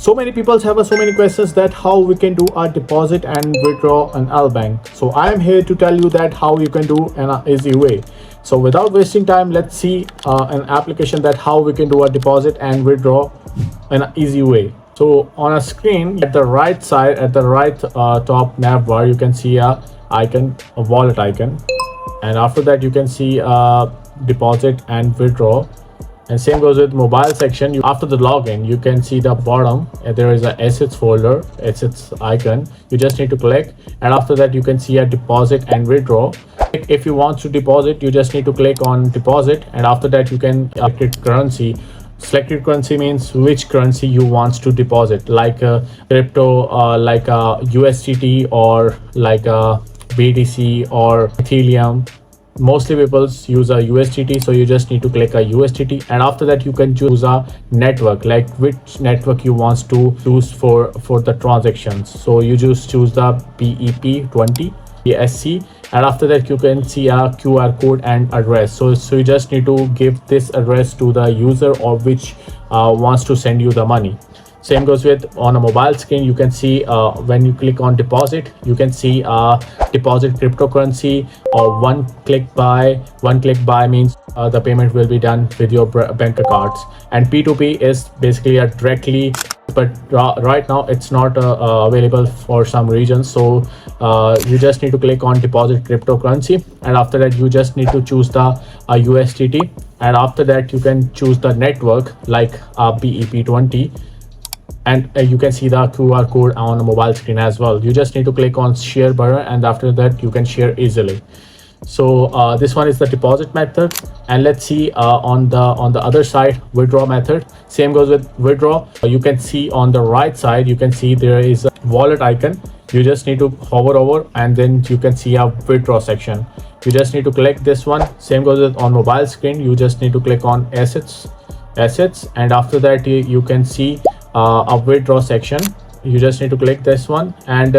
So many people have so many questions that how we can do a deposit and withdraw on Lbank. So I am here to tell you that how you can do in an easy way. So without wasting time, let's see an application that how we can do a deposit and withdraw in an easy way. So on a screen at the right side, at the right top nav bar, you can see a icon, a wallet icon, and after that you can see deposit and withdraw. And same goes with mobile section. After the login, you can see the bottom there is a assets folder, assets icon. You just need to click, and after that you can see a deposit and withdraw. If you want to deposit, you just need to click on deposit, and after that you can select currency. Selected currency means which currency you want to deposit, like crypto, like USDT, or like BTC or Ethereum. Mostly people use a USDT, so you just need to click a USDT, and after that you can choose a network, like which network you want to choose for the transactions. So you just choose the BEP20 ESC, and after that you can see a QR code and address. So you just need to give this address to the user or which wants to send you the money. Same goes with on a mobile screen. You can see when you click on deposit, you can see deposit cryptocurrency or one click buy. One click buy means the payment will be done with your bank cards, and P2P is basically a directly, but right now it's not available for some regions. So you just need to click on deposit cryptocurrency, and after that you just need to choose the USDT, and after that you can choose the network like BEP20, and you can see the QR code on the mobile screen as well. You just need to click on share button, and after that you can share easily. So this one is the deposit method, and let's see on the other side, withdraw method. Same goes with withdraw. You can see on the right side, you can see there is a wallet icon. You just need to hover over, and then you can see a withdraw section. You just need to click this one. Same goes with on mobile screen. You just need to click on assets, and after that you can see a withdraw section. You just need to click this one, and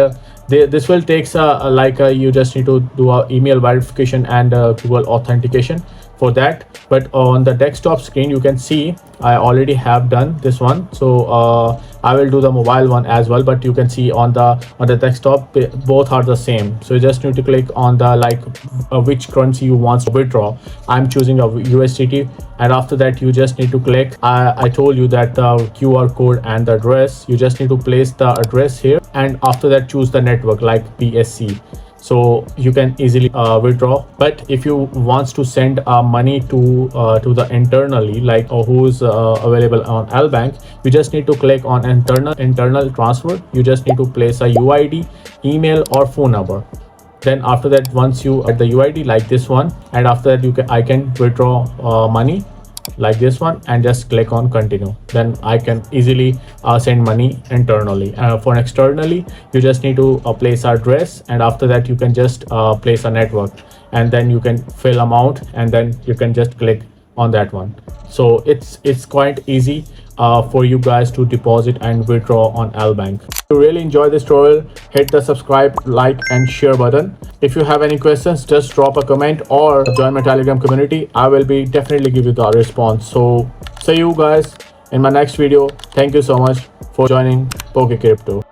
this will take you just need to do a email verification and Google authentication for that. But on the desktop screen, you can see I already have done this one, so I will do the mobile one as well. But you can see on the desktop both are the same. So you just need to click on the which currency you want to withdraw. I'm choosing a USDT, and after that you just need to click I told you that the QR code and the address. You just need to place the address here, and after that choose the network like PSC, so you can easily withdraw. But if you want to send money to the internally, like who's available on Lbank, you just need to click on internal transfer. You just need to place a UID, email or phone number. Then after that, once you add the UID like this one, and after that I can withdraw money like this one, and just click on continue. Then I can easily send money internally. For externally, you just need to place address, and after that you can just place a network, and then you can fill amount, and then you can just click on that one. So it's quite easy for you guys to deposit and withdraw on Lbank. If you really enjoy this tutorial, hit the subscribe, like and share button. If you have any questions, just drop a comment or join my Telegram community. I will be definitely give you the response. So see you guys in my next video. Thank you so much for joining Poke Crypto.